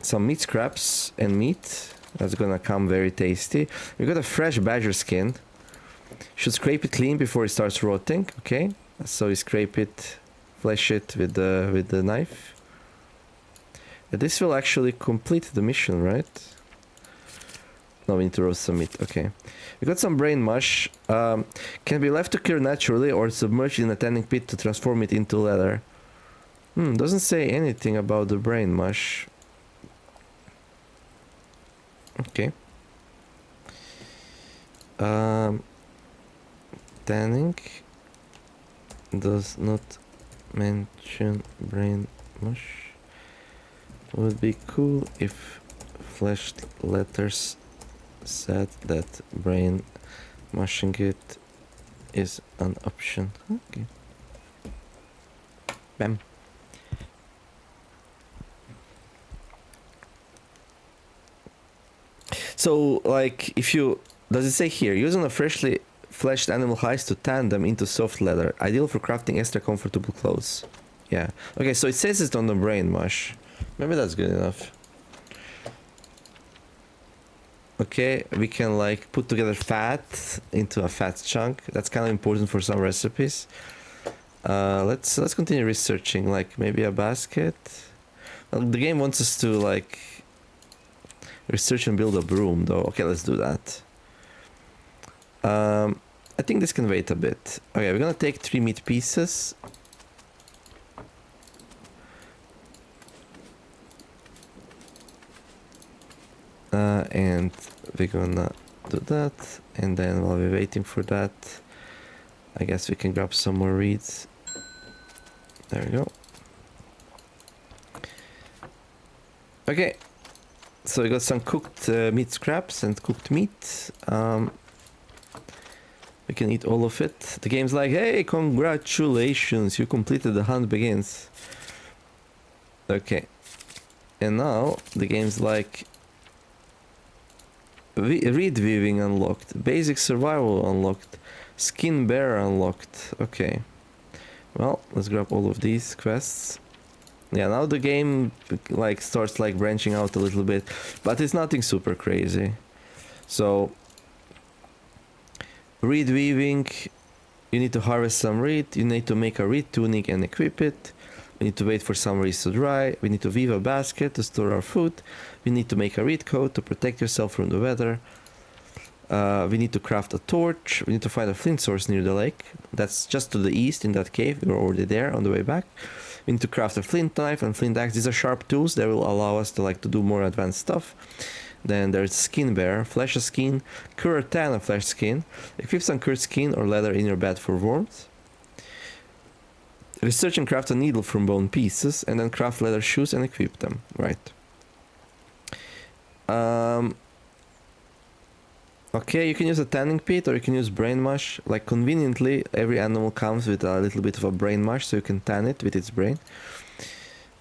Some meat scraps and meat. That's gonna come very tasty. We got a fresh badger skin. Should scrape it clean before it starts rotting. Okay. So you scrape it, flesh it with the knife. This will actually complete the mission, right? No, we need to roast some meat. Okay. We got some brain mush. Can be left to cure naturally or submerged in a tanning pit to transform it into leather. Doesn't say anything about the brain mush. Okay. Tanning does not mention brain mush. Would be cool if fleshed letters said that brain mushing it is an option. Okay. Bam. So, like, if you... Does it say here? Using a freshly fleshed animal hides to tan them into soft leather. Ideal for crafting extra comfortable clothes. Yeah. Okay, so it says it on the brain mush. Maybe that's good enough. Okay, we can, like, put together fat into a fat chunk. That's kind of important for some recipes. Let's continue researching, like, maybe a basket. Well, the game wants us to, like... research and build a broom, though. Okay, let's do that. I think this can wait a bit. Okay, we're gonna take 3 meat pieces. And we're gonna do that. And then while we're waiting for that, I guess we can grab some more reeds. There we go. Okay. So we got some cooked meat scraps and cooked meat. We can eat all of it. The game's like, hey, congratulations, you completed the hunt begins. Okay. And now the game's like, reed weaving unlocked, basic survival unlocked, skin bearer unlocked. Okay. Well, let's grab all of these quests. Yeah, now the game like starts like branching out a little bit, but it's nothing super crazy. So reed weaving, you need to harvest some reed, you need to make a reed tunic and equip it. We need to wait for some reeds to dry. We need to weave a basket to store our food. We need to make a reed coat to protect yourself from the weather. We need to craft a torch. We need to find a flint source near the lake. That's just to the east in that cave. We were already there on the way back. We need to craft a flint knife and flint axe. These are sharp tools that will allow us to like to do more advanced stuff. Then there's skin bearer, flesh a skin, cure or tan a flesh skin, equip some cured skin or leather in your bed for warmth. Research and craft a needle from bone pieces, and then craft leather shoes and equip them. Right. Okay, you can use a tanning pit or you can use brain mush. Like conveniently, every animal comes with a little bit of a brain mush, so you can tan it with its brain.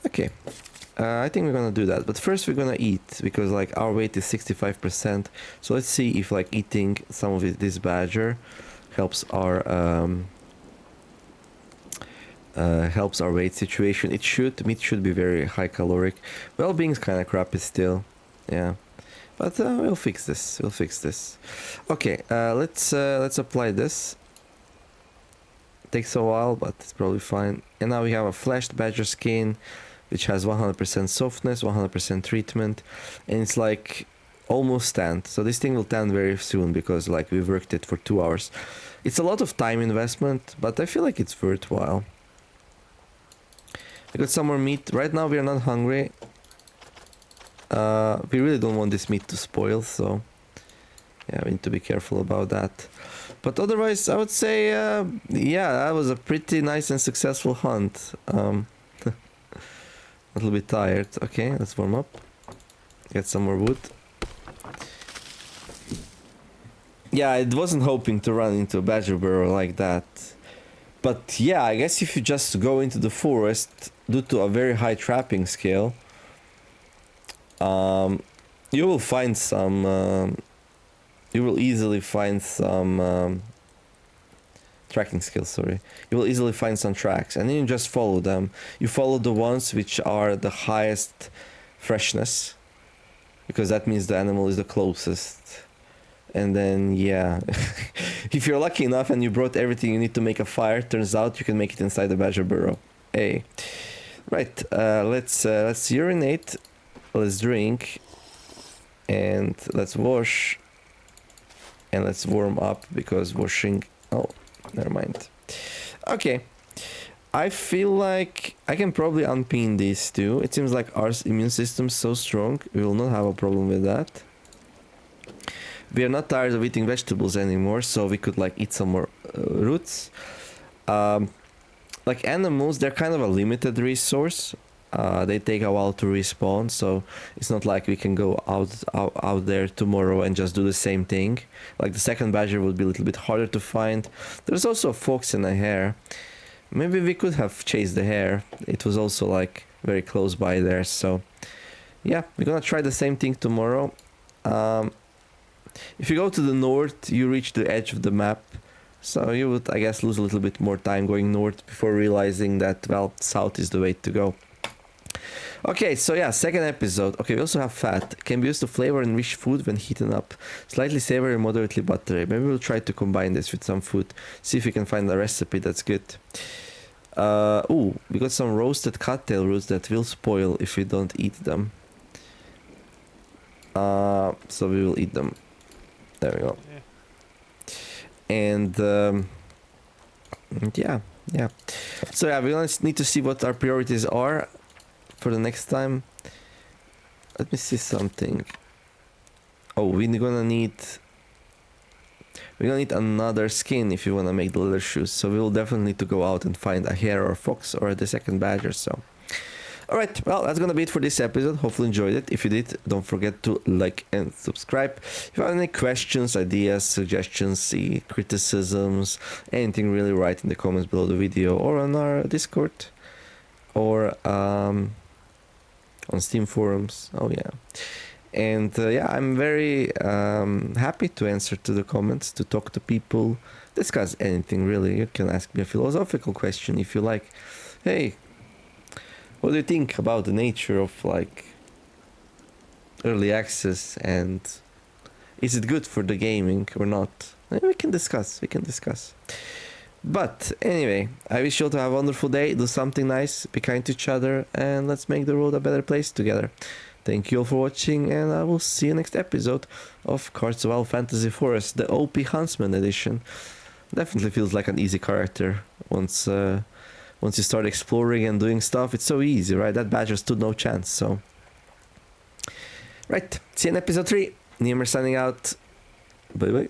Okay, I think we're gonna do that. But first we're gonna eat, because like our weight is 65%. So let's see if like eating some of this badger helps our weight situation. Meat should be very high caloric. Well-being's kind of crappy still, yeah. But we'll fix this. Okay, let's apply this. Takes a while, but it's probably fine. And now we have a fleshed badger skin, which has 100% softness, 100% treatment, and it's like almost tanned. So this thing will tan very soon because like we've worked it for 2 hours. It's a lot of time investment, but I feel like it's worthwhile. I got some more meat. Right now we are not hungry. We really don't want this meat to spoil, so yeah, we need to be careful about that. But otherwise, I would say, yeah, that was a pretty nice and successful hunt. A little bit tired. Okay, let's warm up. Get some more wood. Yeah, I wasn't hoping to run into a badger burrow like that. But yeah, I guess if you just go into the forest, due to a very high trapping scale, you will find some... you will easily find some... tracking skills, sorry. You will easily find some tracks, and then you just follow them. You follow the ones which are the highest freshness, because that means the animal is the closest. And then, yeah, if you're lucky enough and you brought everything you need to make a fire, turns out you can make it inside the badger burrow. Hey, right, let's urinate, let's drink, and let's wash, and let's warm up, because washing... Oh, never mind. Okay, I feel like I can probably unpin these two. It seems like our immune system is so strong, we will not have a problem with that. We are not tired of eating vegetables anymore, so we could like eat some more roots. Like animals, they're kind of a limited resource. They take a while to respawn, so it's not like we can go out there tomorrow and just do the same thing. Like the second badger would be a little bit harder to find. There's also a fox and a hare. Maybe we could have chased the hare. It was also like very close by there, so yeah, we're gonna try the same thing tomorrow. If you go to the north, you reach the edge of the map, so you would, I guess, lose a little bit more time going north before realizing that, well, south is the way to go. Okay, so yeah, second episode. Okay, we also have fat. Can be used to flavor and enrich food when heated up. Slightly savory, moderately buttery. Maybe we'll try to combine this with some food. See if we can find a recipe that's good. Ooh, we got some roasted cattail roots that will spoil if we don't eat them. So we will eat them. There we go. Yeah. And yeah. So yeah, we need to see what our priorities are for the next time. Let me see something. Oh, we're gonna need another skin if you wanna make the leather shoes. So we will definitely need to go out and find a hare or a fox or the second badger. So alright, well, that's gonna be it for this episode. Hopefully enjoyed it. If you did, don't forget to like and subscribe. If you have any questions, ideas, suggestions, criticisms, anything, really, write in the comments below the video or on our Discord or on Steam forums. Oh yeah. And yeah, I'm very happy to answer to the comments, to talk to people, discuss anything really. You can ask me a philosophical question if you like. Hey, what do you think about the nature of like early access, and is it good for the gaming or not? We can discuss. But anyway, I wish you all to have a wonderful day. Do something nice, be kind to each other, and let's make the world a better place together. Thank you all for watching, and I will see you next episode of Cards of Wild Fantasy Forest, the OP Huntsman edition. Definitely feels like an easy character once you start exploring and doing stuff. It's so easy, right? That badger stood no chance, so... Right, see you in episode 3. Niemer signing out. Bye bye.